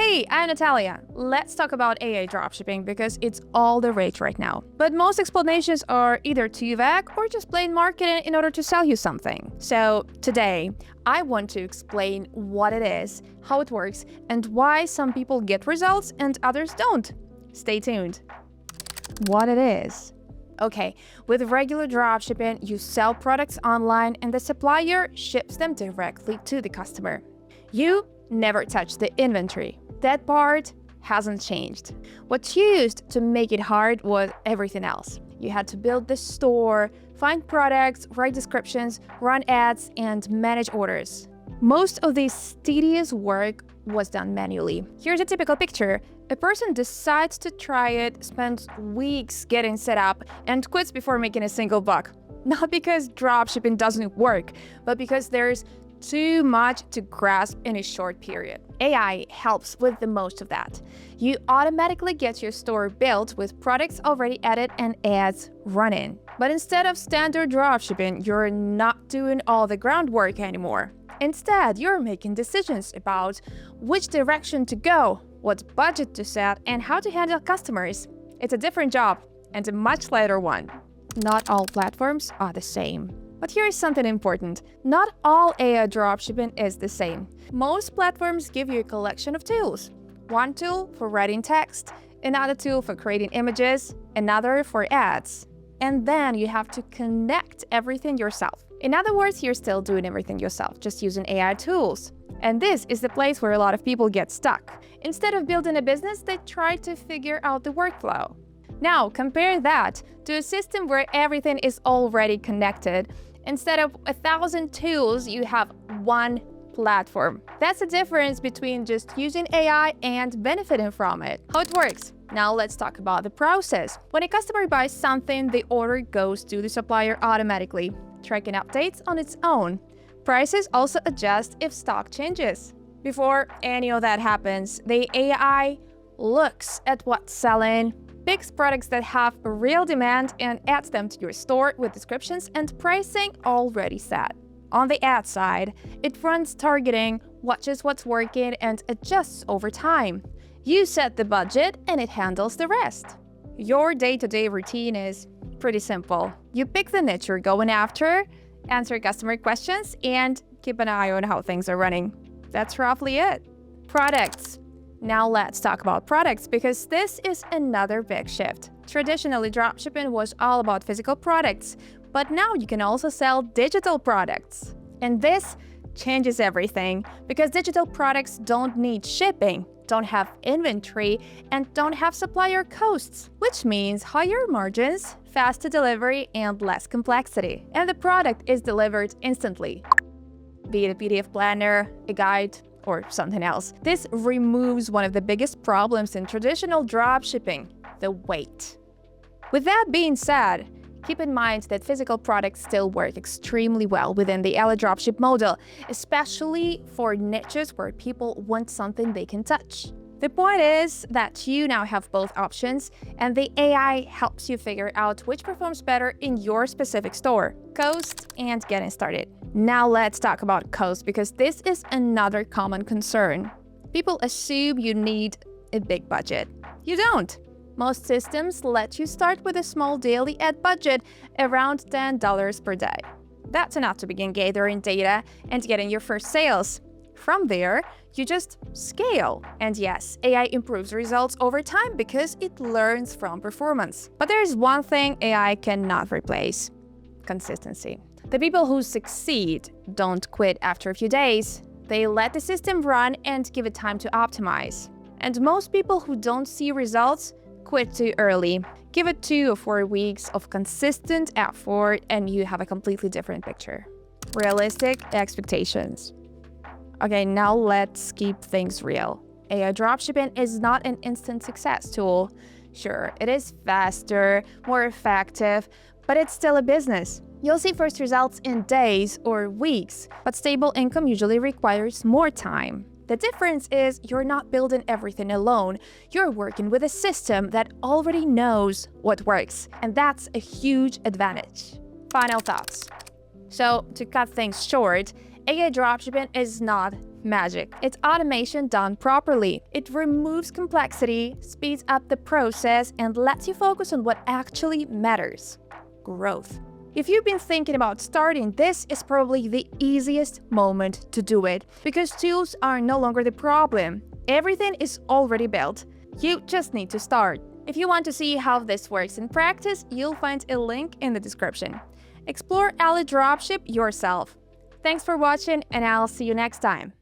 Hey, I'm Natalia. Let's talk about AI dropshipping because it's all the rage right now. But most explanations are either too vague or just plain marketing in order to sell you something. So today, I want to explain what it is, how it works, and why some people get results and others don't. Stay tuned. What it is. Okay, with regular dropshipping, you sell products online and the supplier ships them directly to the customer. You never touch the inventory. That part hasn't changed. What used to make it hard was everything else. You had to build the store, find products, write descriptions, run ads, and manage orders. Most of this tedious work was done manually. Here's a typical picture. A person decides to try it, spends weeks getting set up, and quits before making a single buck. Not because dropshipping doesn't work, but because there's too much to grasp in a short period. AI helps with the most of that. You automatically get your store built with products already added and ads running. But instead of standard dropshipping, you're not doing all the groundwork anymore. Instead, you're making decisions about which direction to go, what budget to set, and how to handle customers. It's a different job, and a much lighter one. Not all platforms are the same. But here is something important. Not all AI dropshipping is the same. Most platforms give you a collection of tools. One tool for writing text, another tool for creating images, another for ads. And then you have to connect everything yourself. In other words, you're still doing everything yourself, just using AI tools. And this is the place where a lot of people get stuck. Instead of building a business, they try to figure out the workflow. Now, compare that to a system where everything is already connected. Instead of 1,000 tools, you have one platform. That's the difference between just using AI and benefiting from it. How it works. Now let's talk about the process. When a customer buys something, the order goes to the supplier automatically, tracking updates on its own. Prices also adjust if stock changes. Before any of that happens, the AI looks at what's selling, picks products that have a real demand and adds them to your store with descriptions and pricing already set. On the ad side, it runs targeting, watches what's working, and adjusts over time. You set the budget and it handles the rest. Your day-to-day routine is pretty simple. You pick the niche you're going after, answer customer questions, and keep an eye on how things are running. That's roughly it. Products. Now let's talk about products because this is another big shift. Traditionally, dropshipping was all about physical products, but now you can also sell digital products. And this changes everything because digital products don't need shipping, don't have inventory, and don't have supplier costs, which means higher margins, faster delivery, and less complexity. And the product is delivered instantly, be it a PDF planner, a guide, or something else. This removes one of the biggest problems in traditional dropshipping, the wait. With that being said, keep in mind that physical products still work extremely well within the AliDropship model, especially for niches where people want something they can touch. The point is that you now have both options, and the AI helps you figure out which performs better in your specific store, cost, and getting started. Now let's talk about cost because this is another common concern. People assume you need a big budget. You don't. Most systems let you start with a small daily ad budget around $10 per day. That's enough to begin gathering data and getting your first sales. From there, you just scale. And yes, AI improves results over time because it learns from performance. But there's one thing AI cannot replace: consistency. The people who succeed don't quit after a few days. They let the system run and give it time to optimize. And most people who don't see results quit too early. Give it 2 or 4 weeks of consistent effort and you have a completely different picture. Realistic expectations. Okay, now let's keep things real. AI dropshipping is not an instant success tool. Sure, it is faster, more effective, but it's still a business. You'll see first results in days or weeks, but stable income usually requires more time. The difference is you're not building everything alone. You're working with a system that already knows what works, and that's a huge advantage. Final thoughts. So, to cut things short, AI dropshipping is not magic. It's automation done properly. It removes complexity, speeds up the process, and lets you focus on what actually matters: growth. If you've been thinking about starting, this is probably the easiest moment to do it, because tools are no longer the problem. Everything is already built. You just need to start. If you want to see how this works in practice, you'll find a link in the description. Explore AliDropship yourself. Thanks for watching, and I'll see you next time.